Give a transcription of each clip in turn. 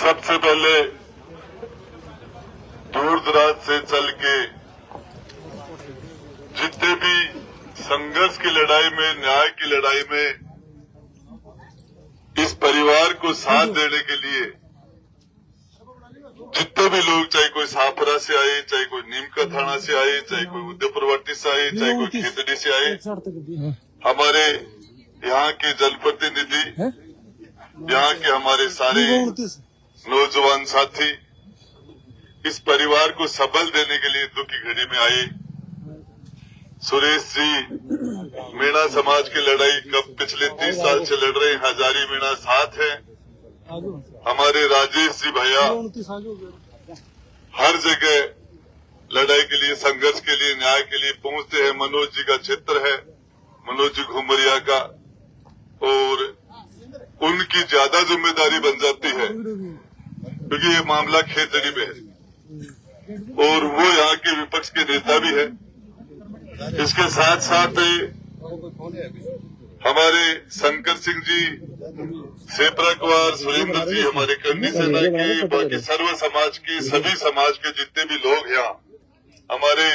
सबसे पहले दूर दराज से चल के जितने भी संघर्ष की लड़ाई में, न्याय की लड़ाई में इस परिवार को साथ देने के लिए जितने भी लोग, चाहे कोई शाहपुरा से आए, चाहे कोई नीमका थाना से आए, चाहे कोई उदयपुरवट्टी से आए, चाहे कोई खेतड़ी से आए, हमारे यहाँ के जनप्रतिनिधि, यहाँ के हमारे सारे नौजवान साथी इस परिवार को सबल देने के लिए दुख की घड़ी में आए। सुरेश जी मीणा समाज की लड़ाई कब पिछले 30 साल से लड़ रहे हैं, हजारी मीणा साथ है। हमारे राजेश जी भैया हर जगह लड़ाई के लिए, संघर्ष के लिए, न्याय के लिए पहुंचते हैं। मनोज जी का क्षेत्र है, मनोज जी घुमरिया का, और उनकी ज्यादा जिम्मेदारी बन जाती है क्योंकि ये मामला खेतड़ी में है और वो यहाँ के विपक्ष के नेता भी है। इसके साथ साथ हमारे शंकर सिंह जी, सेपरा कुमार, सुरेंद्र जी, हमारे करनी सेना के, बाकी सर्व समाज के, सभी समाज के जितने भी लोग यहाँ, हमारे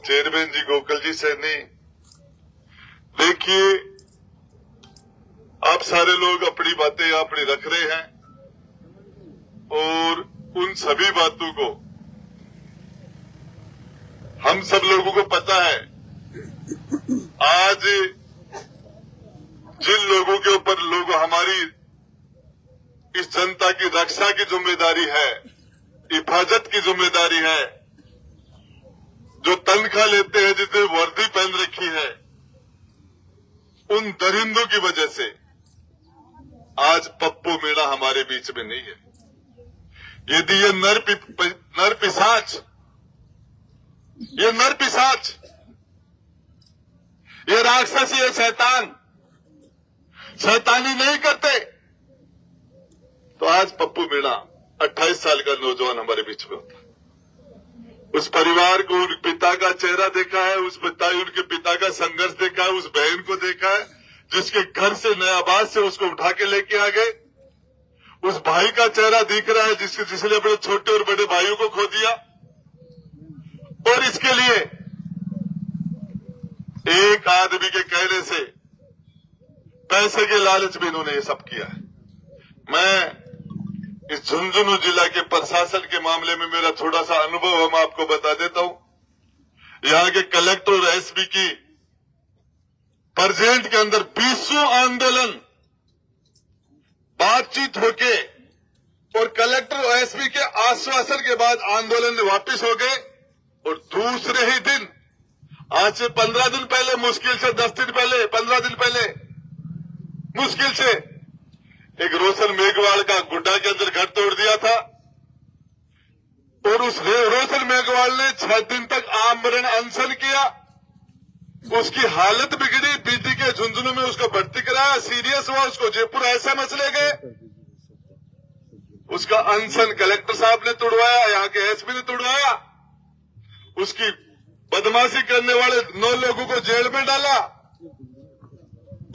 चेयरमैन जी गोकुल जी सैनी। देखिए, आप सारे लोग अपनी बातें अपनी रख रहे हैं और उन सभी बातों को हम सब लोगों को पता है। आज जिन लोगों के ऊपर लोग हमारी इस जनता की रक्षा की जिम्मेदारी है, हिफाजत की जिम्मेदारी है, जो तनख्वाह लेते हैं, जिसने वर्दी पहन रखी है, उन दरिंदों की वजह से आज पप्पू मीणा हमारे बीच में नहीं है। यदि ये नर पिशाच, ये राक्षस, ये शैतानी नहीं करते तो आज पप्पू मीणा 28 साल का नौजवान हमारे बीच में होता। उस परिवार को, उन पिता का चेहरा देखा है, उनके पिता का संघर्ष देखा है, उस बहन को देखा है जिसके घर से नयाबाद से उसको उठा के लेके आ गए। उस भाई का चेहरा दिख रहा है जिसने अपने छोटे और बड़े भाइयों को खो दिया। और इसके लिए एक आदमी के कहने से, पैसे के लालच में इन्होंने ये सब किया है। मैं इस झुंझुनू जिला के प्रशासन के मामले में मेरा थोड़ा सा अनुभव हम आपको बता देता हूं। यहाँ के कलेक्टर और एसपी की प्रेजेंट के अंदर 20वां आंदोलन बातचीत होके और कलेक्टर और एसपी के आश्वासन के बाद आंदोलन वापस हो गए। और दूसरे ही दिन, आज से 15 दिन पहले, मुश्किल से 10 दिन पहले, 15 दिन पहले मुश्किल से, एक रोशन मेघवाल का गुड्डा के अंदर घर तोड़ दिया था और उस रोशन मेघवाल ने 6 दिन तक आमरण अनशन किया। उसकी हालत बिगड़ी, बीती के झुंझुनू में उसको भर्ती कराया, सीरियस हुआ, उसको जयपुर एसएमएस ले गए। उसका अनशन कलेक्टर साहब ने तोड़वाया, यहाँ के एसपी ने तोड़वाया। उसकी बदमाशी करने वाले 9 लोगों को जेल में डाला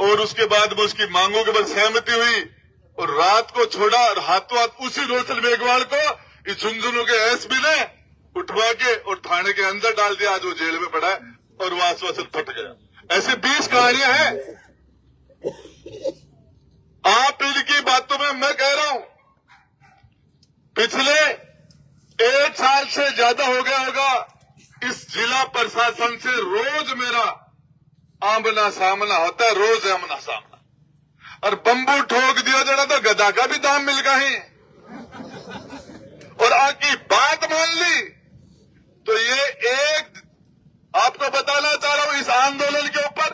और उसके बाद में उसकी मांगों के बाद सहमति हुई और रात को छोड़ा। और हाथों हाथ उसी रोशन मेघवाल को इस झुंझुनू के एसपी ने उठवा के और थाने के अंदर डाल दिया। आज वो जेल में पड़ा है और वो आश्वासन फट गया। ऐसे 20 कहानियां हैं। आप इनकी बातों में मैं कह रहा हूं, पिछले 1 साल से ज्यादा हो गया होगा इस जिला प्रशासन से रोज मेरा आमना सामना होता है, रोज आमना सामना। और बम्बू ठोक दिया जरा तो गधा का भी दाम मिल गया है और आकी बात मान ली। तो ये एक आपको बताना चाह रहा हूं, इस आंदोलन के ऊपर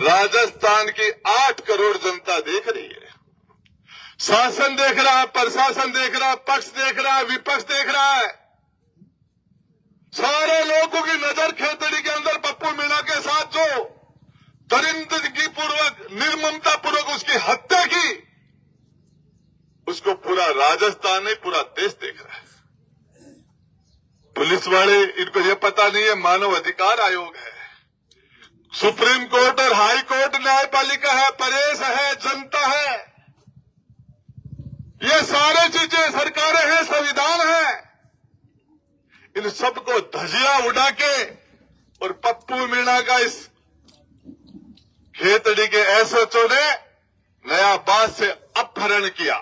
राजस्थान की 8 करोड़ जनता देख रही है। शासन देख रहा है, प्रशासन देख रहा है, पक्ष देख रहा है, विपक्ष देख रहा है। सारे लोगों की नजर खेतड़ी के अंदर पप्पू मीणा के साथ जो दरिंदगी पूर्वक, निर्ममता पूर्वक उसकी हत्या की, उसको पूरा राजस्थान नहीं, पूरा देश देख रहा है। पुलिस वाले, इनको यह पता नहीं है मानव अधिकार आयोग है, सुप्रीम कोर्ट और हाई कोर्ट न्यायपालिका है, प्रेस है, जनता है। ये सारे चीजें सरकारें हैं, संविधान है। इन सबको धजिया उड़ा के और पप्पू मीणा का इस खेतड़ी के एसएचओ ने नया बात से अपहरण किया।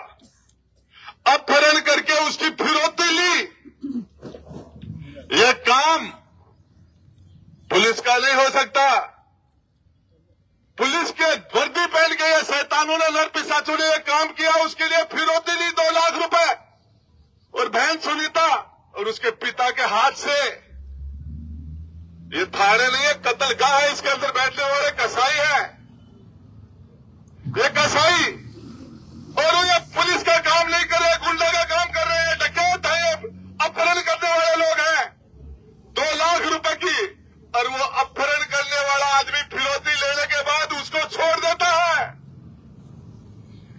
अपहरण करके उसकी फिरौती ली। यह काम पुलिस का नहीं हो सकता। पुलिस के वर्दी पहन के ये शैतानों ने, नर पिशाचों ने यह काम किया। उसके लिए फिरौती ली 2 लाख रुपए। और बहन सुनीता और उसके पिता के हाथ से, ये थाने नहीं है, कत्लगाह है। इसके अंदर बैठने वाले कसाई है, ये कसाई। और ये पुलिस का काम नहीं कर रहे, गुंडा का काम कर रहे हैं, डकैत है, अपहरण करने वाले लोग हैं। 2 लाख रुपए की, और वो अपहरण करने वाला आदमी फिरौती लेने के बाद उसको छोड़ देता है।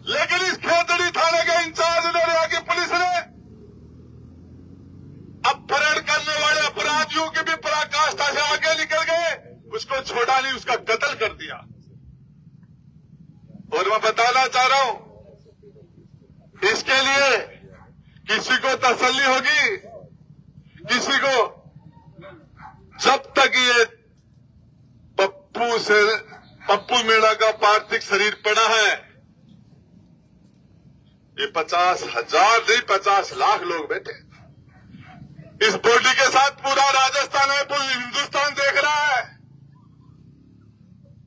लेकिन इस खेतड़ी थाने के इंचार्ज ने, यहाँ की पुलिस ने अपहरण करने वाले अपराधियों की भी पराकाष्ठा से आगे निकल गए। उसको छोड़ा नहीं, उसका कत्ल कर दिया। और मैं बताना चाह रहा हूं, इसके लिए किसी को तसल्ली होगी, किसी को, जब तक ये पप्पू मीणा का पार्थिव शरीर पड़ा है, ये 50,000 नहीं 50 लाख लोग बैठे। इस बॉडी के साथ पूरा राजस्थान है, पूरा हिंदुस्तान देख रहा है।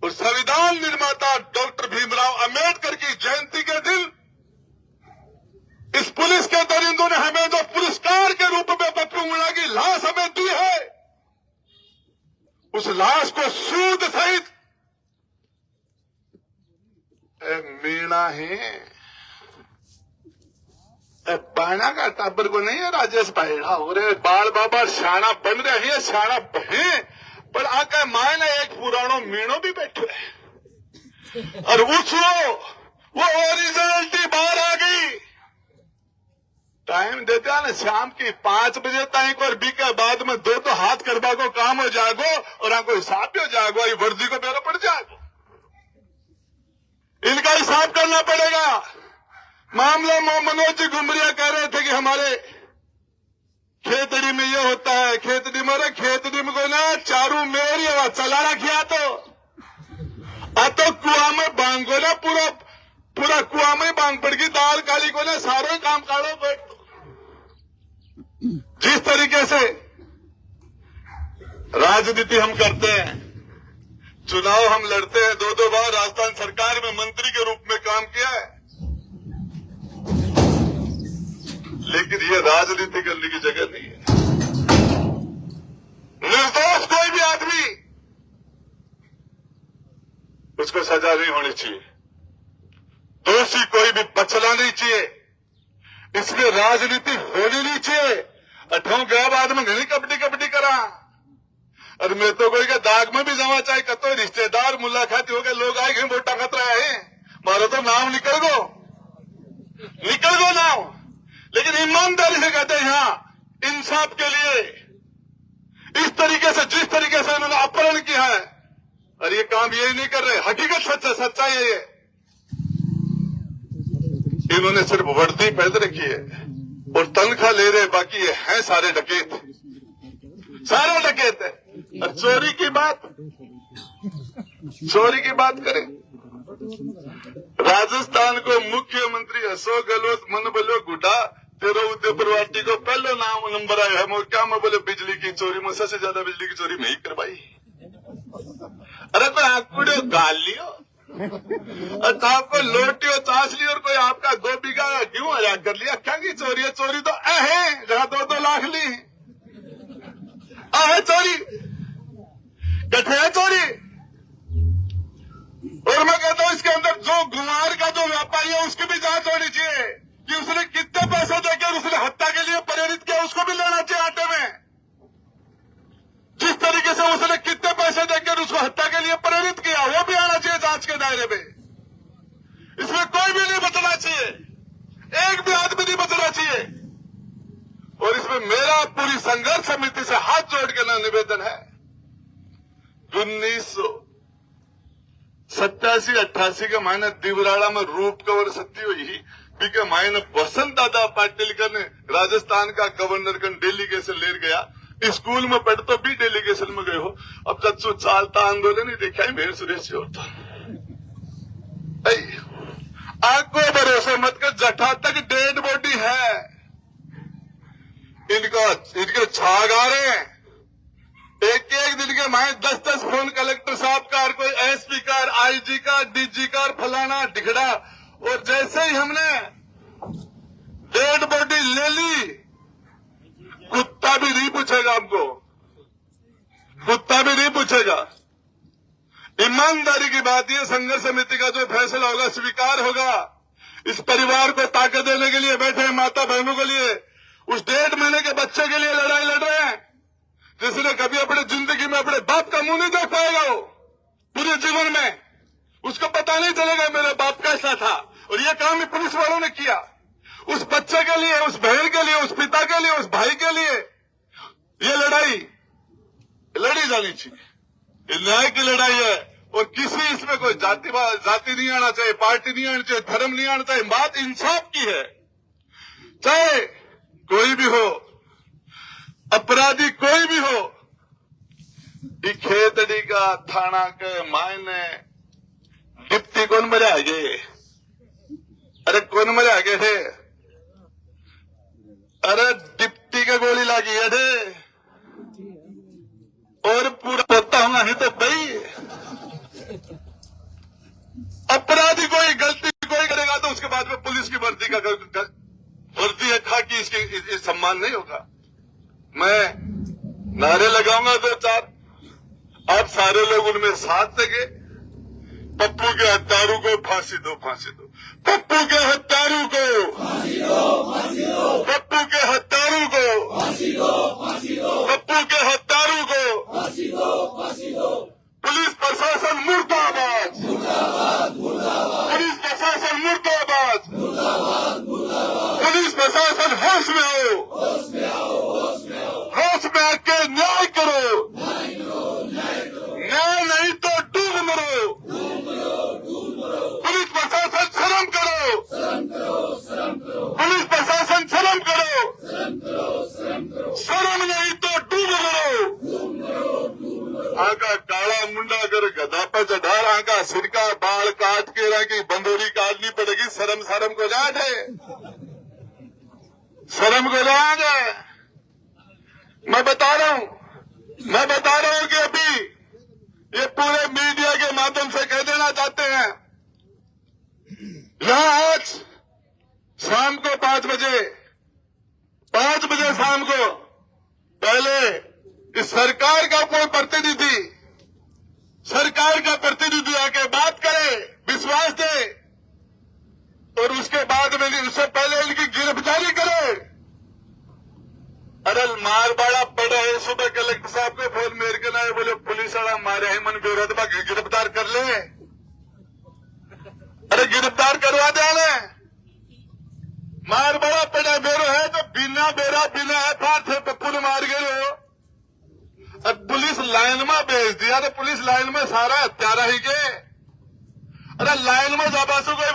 और संविधान निर्माता डॉक्टर भीमराव अंबेडकर की जयंती के दिन इस पुलिस के दरिंदों ने हमें जो पुरस्कार के रूप में पप्पू मीणा की लाश हमें दी है, उस लाश को सूद सहित मीणा ही पाना का टाबर को नहीं है। राजेश भाईड़ा हो रहे बाल बाबा शाना बन रहे हैं, शाना बहे, पर आका मायने एक पुरानो मीणो भी बैठो है। और वो ओरिजिनलिटी बाहर आ गई। टाइम देते हैं ना शाम की 5 बजे तक, और बी के बाद में 2 तो हाथ करवा को काम हो जाएगो, और आपको हिसाब भी हो जाएगा। ये वर्दी को मेरा पड़ जाएगा, इनका हिसाब करना पड़ेगा। मामला मनोज जी घुमरिया कह रहे थे कि हमारे खेतड़ी में ये होता है, खेतड़ी में, खेतड़ी में को ना चारू मेरी आवाज चला रखिया तो कुआ में बांगो ना, पूरा कुआ में बांग पड़ गई। दाल काली को ना सारे काम काढ़ो बैठ। जिस तरीके से राजनीति हम करते हैं, चुनाव हम लड़ते हैं, 2 बार राजस्थान सरकार में मंत्री के रूप में काम किया है, लेकिन ये राजनीति करने की जगह नहीं है। निर्दोष कोई भी आदमी, उसको सजा नहीं होनी चाहिए। दोषी कोई भी बचना नहीं चाहिए। इसमें राजनीति होनी नहीं चाहिए। अठों गया बाद में घनी कबड्डी करा, और मैं तो कोई के दाग में भी जमा चाहे कतो रिश्तेदार मुलाकात हो गए, लोग आए वोटा खतरा है, मारो तो नाम निकल गो नाम। लेकिन ईमानदारी से कहते हैं यहां इंसाफ के लिए, इस तरीके से, जिस तरीके से इन्होंने अपहरण किया है, और ये काम यही नहीं कर रहे। हकीकत सच्चाई है ये। इन्होंने सिर्फ वर्दी पहन रखी है और तनख्वाह ले रहे, बाकी ये हैं सारे डकैत है। और चोरी की बात करें, राजस्थान को मुख्यमंत्री अशोक गहलोत मन बोलो गुड्डा तेरा उदयपुरवाटी को पहले नंबर आया है। क्या मैं बोले बिजली की चोरी में सबसे ज्यादा बिजली की चोरी नहीं करवाई। अरे कोई आकुड़ो गाल लियो, और आपको लोटियो चास ली, और कोई आपका 2 बीघा गेहूं हरा कर लिया। क्या की चोरी है? चोरी तो है जहां 2-2 लाख ली है चोरी, कठे है चोरी। और मैं कहता हूं इसके अंदर जो गुमार का जो व्यापारी है उसकी भी जांच होनी चाहिए कि उसने कितने पैसे देकर उसने हत्या के लिए प्रेरित किया, उसको भी लेना चाहिए आटे में। जिस तरीके से उसने कितने पैसे देकर उसको हत्या के लिए प्रेरित किया, वो भी आना चाहिए जांच के दायरे में। इसमें कोई भी नहीं बचना चाहिए, एक भी आदमी नहीं बचना चाहिए। और इसमें मेरा पूरी संघर्ष समिति से हाथ जोड़ के निवेदन है, 1987-88 के महीने दिवराड़ा में रूप कवर सत्ती हुई, पीके मायने बसंत दादा पाटिल ने राजस्थान का गवर्नर कन डेलीगेशन ले गया, स्कूल में पढ़ते भी डेलीगेशन में गए हो। अब जब चालता आंदोलन ही देखा है मेरे सुरेश होता आपको भरोसा मत कर, जठा तक डेड बॉडी है, इनके छाग आ रहे हैं। एक एक दिन के माए 10-10 फोन कलेक्टर साहब का, कोई एसपी का, आईजी का, डीजी का, फलाना ढिगड़ा। और जैसे ही हमने डेड बॉडी ले ली, कुत्ता भी नहीं पूछेगा हमको, कुत्ता भी नहीं पूछेगा। ईमानदारी की बात यह, संघर्ष समिति का जो फैसला होगा स्वीकार होगा। इस परिवार को ताकत देने के लिए बैठे माता बहनों के लिए, उस 1.5 महीने के बच्चे के लिए लड़ाई लड़ रहे हैं, जिसने कभी अपनी जिंदगी में अपने बाप का मुंह नहीं देख पाएगा। वो पूरे जीवन में उसको पता नहीं चलेगा मेरा बाप कैसा था। और ये काम ही पुलिस वालों ने किया, उस बच्चे के लिए, उस बहन के लिए, उस पिता के लिए, उस भाई के लिए। ये लड़ाई लड़ी जानी चाहिए, ये न्याय की लड़ाई है। और किसी इसमें कोई जाति नहीं आना चाहिए, पार्टी नहीं आनी चाहिए, धर्म नहीं आना चाहिए। बात इंसाफ की है, चाहे कोई भी हो, अपराधी कोई भी हो। ये खेतड़ी का थाना के मायने डिप्टी कौन मरे आगे, अरे कौन मरे आगे थे, अरे डिप्टी के गोली लगी है थे। और पूरा पता होना है तो भाई, अपराधी कोई गलती कोई करेगा तो उसके बाद में पुलिस की वर्दी है खाकी, इसके सम्मान नहीं होगा। मैं नारे लगाऊंगा 2-4, आप सारे लोग उनमें साथ देंगे। पप्पू के हत्यारों को फांसी दो, फांसी दो, पप्पू के हत्यारों को फांसी दो, फांसी दो, पप्पू के हत्यारों को फांसी दो, फांसी दो, पप्पू के हत्यारों को फांसी दो, फांसी दो। पुलिस प्रशासन मुर्दाबाद, मुर्दाबाद, मुर्दाबाद, पुलिस प्रशासन मुर्दाबाद, मुर्दाबाद, मुर्दाबाद, पुलिस प्रशासन होश में आओ, होश में आओ, होश में आओ, होश में आके न्याय करो, न्याय करो, न्याय करो, न्याय नहीं तो डूब मरो, डूब मरो, डूब मरो। पुलिस प्रशासन शर्म करो, शर्म करो, शर्म करो, पुलिस प्रशासन शर्म करो, शर्म करो, शर्म करो, शर्म नहीं तो डूब मरो, डूब मरो, डूब मरो। आका काला मुंडा कर गधा पर चढ़ा, आका सिर का बाल काट के रखी बंदूरी काटनी पड़ेगी। शर्म को जाए, शर्म को जाएंगे। मैं बता रहा हूं कि अभी ये पूरे मीडिया के माध्यम से कह देना चाहते हैं, यहां आज शाम को 5 बजे शाम को पहले इस सरकार का कोई प्रतिनिधि आके बात करे, विश्वास दे, और उसके बाद में उससे पहले इनकी गिरफ्तारी करे। अरे मारवाड़ा पड़ा है, सुबह कलेक्टर साहब को फोन मेरे के ना बोले पुलिस वाला मारे है मन विरोध में, गिरफ्तार कर ले, अरे गिरफ्तार करवा दे। मारवाड़ा पड़ा मेरो है तो बिना एफआईआर थे पप्पू ने मार गए हो। अब पुलिस लाइन में भेज दिया तो पुलिस लाइन में सारा हत्यारा ही के, अरे लाइन में जाबासु कोई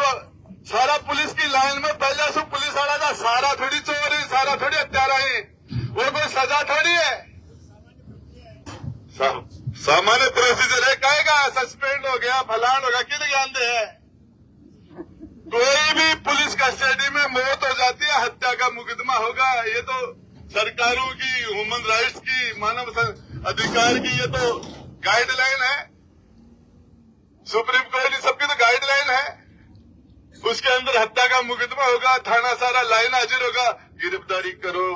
सारा पुलिस की लाइन में पहले सु पुलिस वाला था, सारा थोड़ी चोर है, सारा थोड़ी हत्यारा है, वो कोई सजा थोड़ी है। सामान्य प्रोसीजर है, कहेगा सस्पेंड हो गया, फलान होगा, किन ज्ञान दे है। कोई भी पुलिस कस्टडी में मौत हो जाती है, हत्या का मुकदमा होगा। ये तो सरकारों की, ह्यूमन राइट्स की, मानव अधिकार की ये तो गाइडलाइन है, सुप्रीम कोर्ट की सबकी तो गाइडलाइन है। उसके अंदर हत्या का मुकदमा होगा, थाना सारा लाइन हाजिर होगा, गिरफ्तारी करो।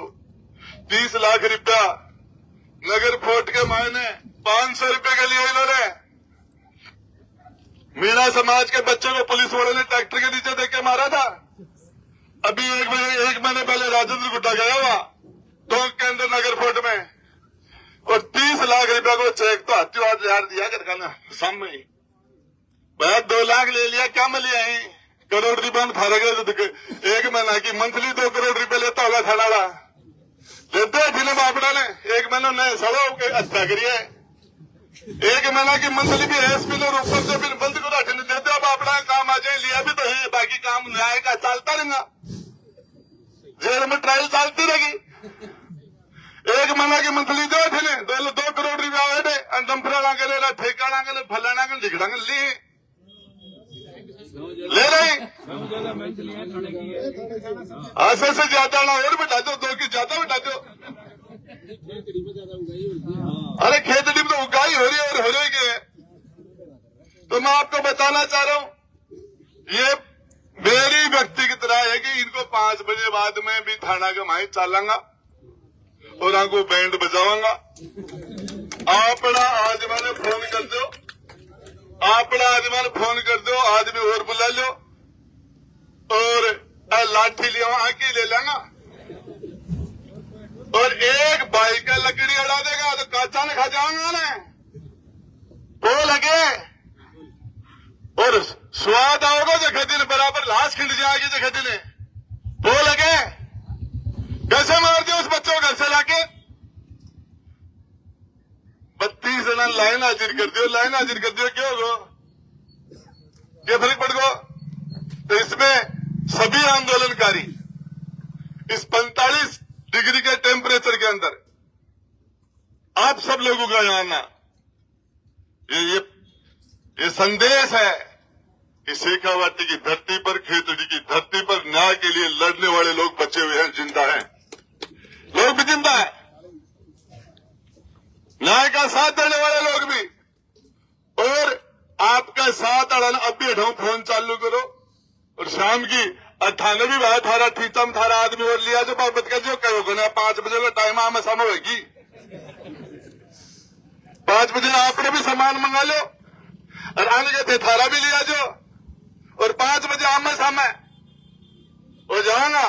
30 लाख रुपया नगर फोर्ट के मायने 500 रुपए के लिए इन्होंने मीणा समाज के बच्चों को पुलिस वालों ने ट्रैक्टर के नीचे देके मारा था। अभी एक महीने पहले राजेंद्र गुड्डा गया हुआ टोंक के अंदर नगर फोर्ट में, और 30 लाख रुपया को चेक तो हत्या दिया करना सामने ही, भैया 2 लाख ले लिया, क्या में लिया है, करोड़ रुपया में थारा गया। एक महीना की मंथली 2 करोड़ रुपया लेता होगा थाना वाला, लेते फिल्म आपड़ा ने 1 महीना ने सवा हत्या करी है। 1 महीना की मंथली भी एस मिल और ऊपर से फिर बंद को अटेंड देते। अब अपना काम आ जाए, लिया भी तो है, बाकी काम न्याय का चलता रहेगा, जेल में ट्रायल चलती रहेगी। 1 महीना की मंथली दो थे 2 करोड़ रुपया आए अंदमफरा के ठेका के फलाना के लिखड़ा के ले रहे आशा से ज्यादा ना और बिठा दो, 2 की ज्यादा बिठा दो। अरे खेतड़ी में तो उगाई हो रही है और हो रही है। तो मैं आपको बताना चाह रहा हूं, ये मेरी व्यक्तिगत राय है कि इनको 5 बजे बाद में भी थाना के माही चालांगा और आपको बैंड बजाऊंगा। आपड़ा आज मैंने फोन कर दो, आपड़ा आज मैंने फोन कर दो, आदमी और बुला लो और लाठी लिया आके ले लेंगा और एक बाइक का लकड़ी अड़ा देगा तो काचा ने खा जाऊंगा ना, वो लगे और स्वाद आओगे जगह दिन बराबर लाश खिंड जाएगी जगह दिन, वो लगे कैसे मार दियो उस बच्चों को घर से लाके 32 जना लाइन हाजिर कर दियो, लाइन हाजिर कर दियो, क्यों होगा, क्या फर्क पड़ गो। तो इसमें सभी आंदोलनकारी इस 45 डिग्री के टेम्परेचर के अंदर आप सब लोगों का आना ये संदेश है कि शेखावाटी की धरती पर, खेतड़ी की धरती पर न्याय के लिए लड़ने वाले लोग बचे हुए हैं, जिंदा हैं, लोग भी जिंदा है, न्याय का साथ देने वाले लोग भी। और आपका साथ अड़ाना, अब भी हटाऊं, फोन चालू करो और शाम की 98 भाई थारा ठीतम थारा आदमी और लिया जो बाबत का जो कहो ना 5 बजे का टाइम आम समय होगी, 5 बजे आपने भी सामान मंगा लो और आने के थे थारा भी लिया जो और 5 बजे आम समय हो जाऊंगा।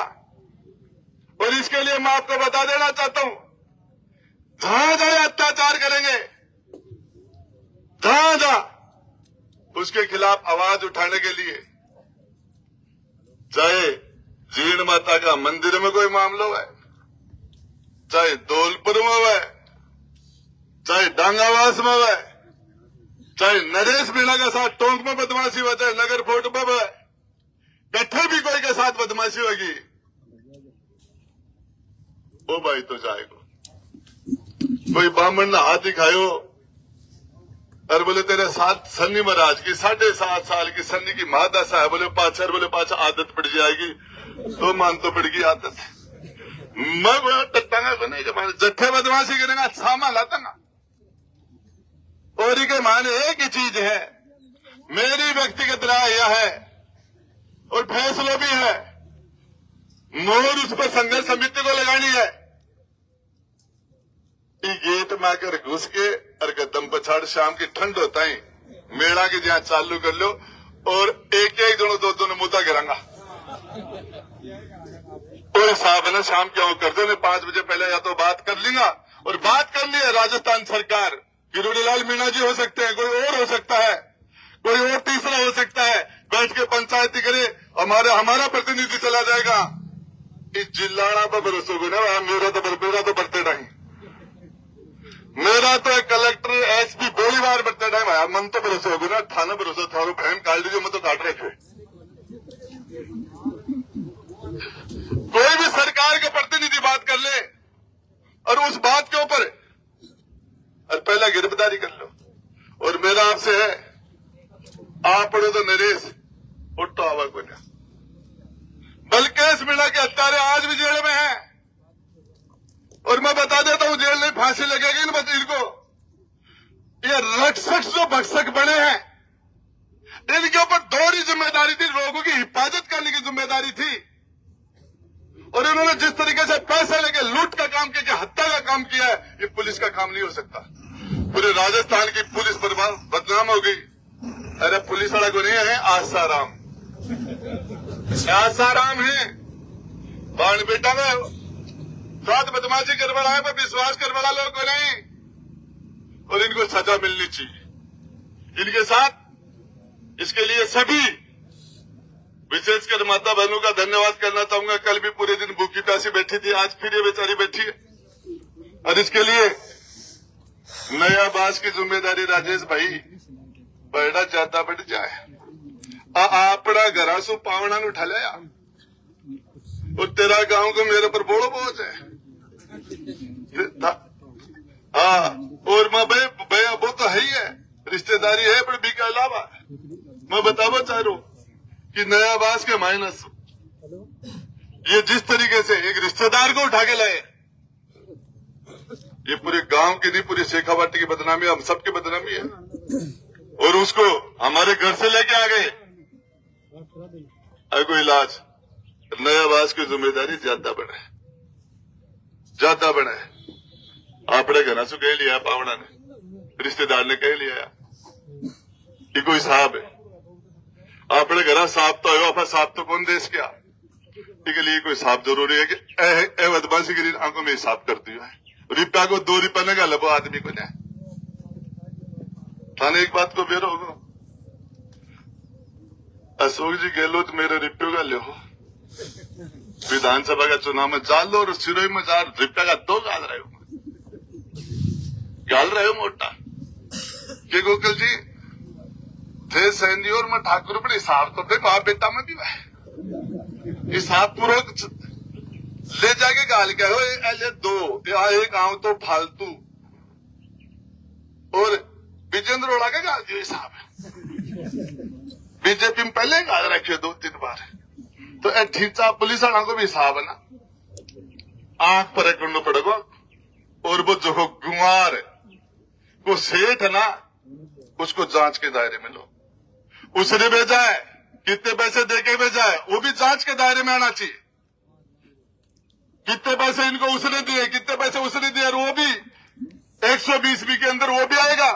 और इसके लिए मैं आपको बता देना चाहता हूं, जहां जहां अत्याचार करेंगे, जहां जहां उसके खिलाफ आवाज उठाने के लिए, चाहे जीण माता का मंदिर में कोई मामला है, चाहे धौलपुर में है, चाहे डांगावास में है, चाहे नरेश मीणा के साथ टोंक में बदमाशी हो, चाहे नगर फोर्ट में है, कट्ठे भी कोई के साथ बदमाशी होगी, वो भाई तो जाएगा। कोई ब्राह्मण ने हाथ दिखायो और बोले तेरे साथ सन्नी महाराज की 7.5 साल की सन्नी की महादशा है, बोले पाछा आदत पड़ जाएगी, तो मान तो पड़ेगी आदत। मैं टट्टांगा बनेगा जत्थे बदमाशी करेगा, सामान लाता और के माने एक ही चीज है, मेरी व्यक्तिगत राय यह है और फैसला भी है, मोहर उस पर संघर्ष समिति को लगानी है। गेट में आकर घुस के और कदम पछाड़ शाम की ठंड होता है मेला के जहां चालू कर लो और एक दोनों 2 मुद्दा गिरांगा और हिसाब है ना, शाम क्या कर दो 5 बजे पहले या तो बात कर लेगा और बात कर ली है राजस्थान सरकार, किरोड़ीलाल मीणा जी हो सकते हैं, कोई और हो सकता है, कोई और तीसरा हो सकता है, बैठ के पंचायती करे, हमारा प्रतिनिधि चला जाएगा। इस जिलाना पर भरोसा को ना, मेरा तो बरते नहीं, मेरा तो कलेक्टर एसपी गोलीबार बरते टाइम आया, मन तो भरोसा होगा ना, थाना भरोसा था, बहन काट दीजिए, मैं तो काट रहे थे। कोई भी सरकार के प्रतिनिधि बात कर ले और उस बात के ऊपर और पहला गिरफ्तारी कर लो। और मेरा आपसे है, आप पढ़ो तो नरेश उठो आवा को ना, बल्केश मीणा के हत्यारे आज भी जेल में है और मैं बता देता हूं जेल में फांसी लगेगी ना इनको। ये रक्षक जो भक्षक बने हैं, इनके ऊपर 2 जिम्मेदारी थी, लोगों की हिफाजत करने की जिम्मेदारी थी और इन्होंने जिस तरीके से पैसे लेके लूट का काम किया, हत्या का काम किया है, ये पुलिस का काम नहीं हो सकता। पूरे राजस्थान की पुलिस बदनाम हो गई। अरे पुलिस वाला को नहीं है, आसाराम है, बाण बेटा में साथ बदमाशी कर बड़ा है, पर विश्वास कर बड़ा लोग को नहीं, और इनको सजा मिलनी चाहिए इनके साथ। इसके लिए सभी विशेषकर माता बहनों का धन्यवाद करना चाहूंगा। कल भी पूरे दिन भूखी प्यासी बैठी थी, आज फिर ये बेचारी बैठी है और इसके लिए नया बास की जिम्मेदारी राजेश भाई बड़ा ज्यादा बढ़ जाए। अपना घरा सु पावना नु ठलिया और तेरा गांव को मेरे पर बोलो बोझ है। हाँ, और मैं भाई वो तो है ही है, रिश्तेदारी है, पर भी के अलावा मैं बतावा चाह रहा हूँ कि नया बास के माइनस ये जिस तरीके से एक रिश्तेदार को उठा के लाए, ये पूरे गांव की नहीं, पूरी शेखावाटी की बदनामी, हम सबकी बदनामी है। और उसको हमारे घर से लेके आ गए, कोई इलाज। नया बास की जिम्मेदारी ज्यादा बढ़े, ज्यादा बढ़े। आपने घना सु कह लिया, पावना ने, रिश्तेदार ने कह लिया कि कोई साहब है। आपने घरा साहब तो आयो, आप साहब तो कौन देश क्या, इसके लिए कोई साहब जरूरी है कि बदमाशी गिरी आंखों में साफ कर दिया है। रुपया को 2 रुपया ने गल आदमी को न्याय थाने एक बात को बेरो होगा। अशोक जी गहलोत मेरे रुपये का ले हो, विधानसभा का चुनाव में जाल लो और सिरोही में जा रुपया का 2 गाल रहे हो मोटा के गोकल जी थे सैनी और मैं ठाकुर पर हिसाब तो फिर बाप बेटा में भी हिसाब पूरा ले जाके गाल क्या हो, ऐसे 2 या एक आऊं तो फालतू और विजेंद्र ओड़ा के गाल दियो हिसाब है। बीजेपी में पहले गाल रखे 2-3 बार, तो ठीचा पुलिस वाला को भी हिसाब है ना, आंख पर करना पड़ेगा। और वो जो गुमार को सेठ है ना, उसको जांच के दायरे में लो। उसने भेजा है, कितने पैसे देके भेजा है, वो भी जांच के दायरे में आना चाहिए। कितने पैसे इनको उसने दिए, कितने पैसे उसने दिए, और वो भी 120 के अंदर वो भी आएगा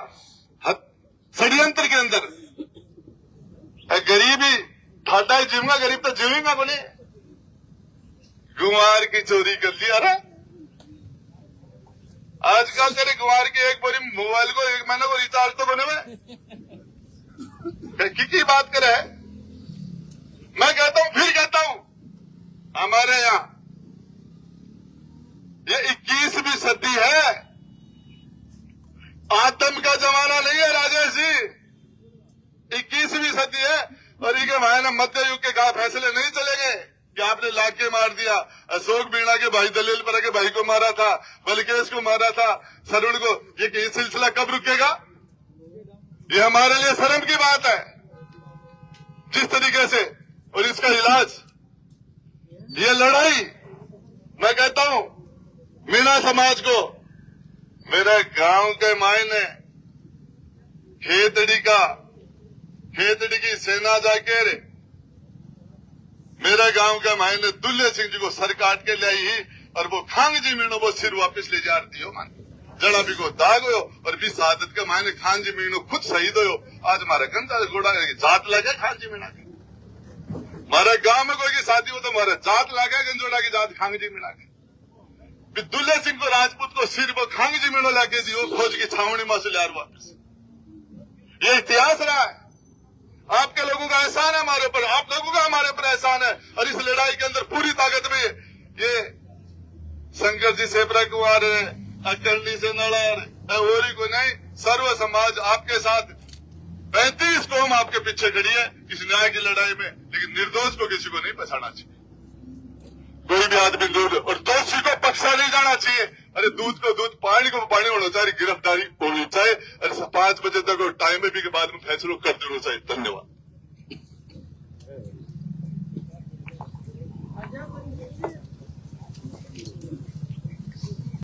षड्यंत्र के अंदर। गरीबी ठाडा ही जीवगा, गरीब तो जीवेगा बोले। गुमार की चोरी कर लिया रहा। आजकल तेरे गुमार के एक बारी मोबाइल को 1 महीने को रिचार्ज तो बने हुए की बात करे। मैं कहता हूं, फिर कहता हूं, हमारे यहां ये 21वीं सदी है, आतंक का जमाना नहीं है राजेश जी, 21वीं सदी है। और ये भाई मध्य युग के कहा फैसले नहीं चलेंगे कि आपने लाके मार दिया। अशोक बीणा के भाई दलील पर के भाई को मारा था, बलकेश को मारा था, सरुण को, ये सिलसिला कब रुकेगा? ये हमारे लिए शर्म की बात है जिस तरीके से। और इसका इलाज, ये लड़ाई, मैं कहता हूं मीणा समाज को, मेरे गांव के मायने खेतड़ी की सेना जाके मेरे गांव के मायने दुल्ले सिंह जी को सर काट के ले आई, और वो खांग जी मीणो वो सिर वापिस ले जा रही हो मान जड़ा भी को दाग हो। और भी शहादत के मायने खान जी मीणो खुद शहीद हो। आज हमारे गंजा घोड़ा जात लगे खान जी मीणा के, हमारे गांव में कोई की शादी हो तो हमारे जात लगे गंजोड़ा की जात खांग जी मीणा के। दुल्ले सिंह को राजपूत को सिर वो खांग जी मीणो लाके दियो, खोज की छावनी में से लिया वापस। ये इतिहास रहा है। आपके लोगों का एहसान है हमारे ऊपर, आप लोगों का हमारे ऊपर एहसान है। और इस लड़ाई के अंदर पूरी ताकत में ये शंकर जी सेपरा कुमार है, अकरणी से नड़ार और को नहीं, सर्व समाज आपके साथ, 35 कौम आपके पीछे खड़ी है इस न्याय की लड़ाई में। लेकिन निर्दोष को किसी को नहीं बचाना चाहिए, कोई भी आदमी दूध, और दोषी को पक्षा नहीं जाना चाहिए। अरे दूध को दूध, पानी को पानी होना चाहिए, गिरफ्तारी होनी चाहिए। अरे 5 बजे तक और टाइम में भी के बाद में फैसलों कर देना चाहिए। धन्यवाद।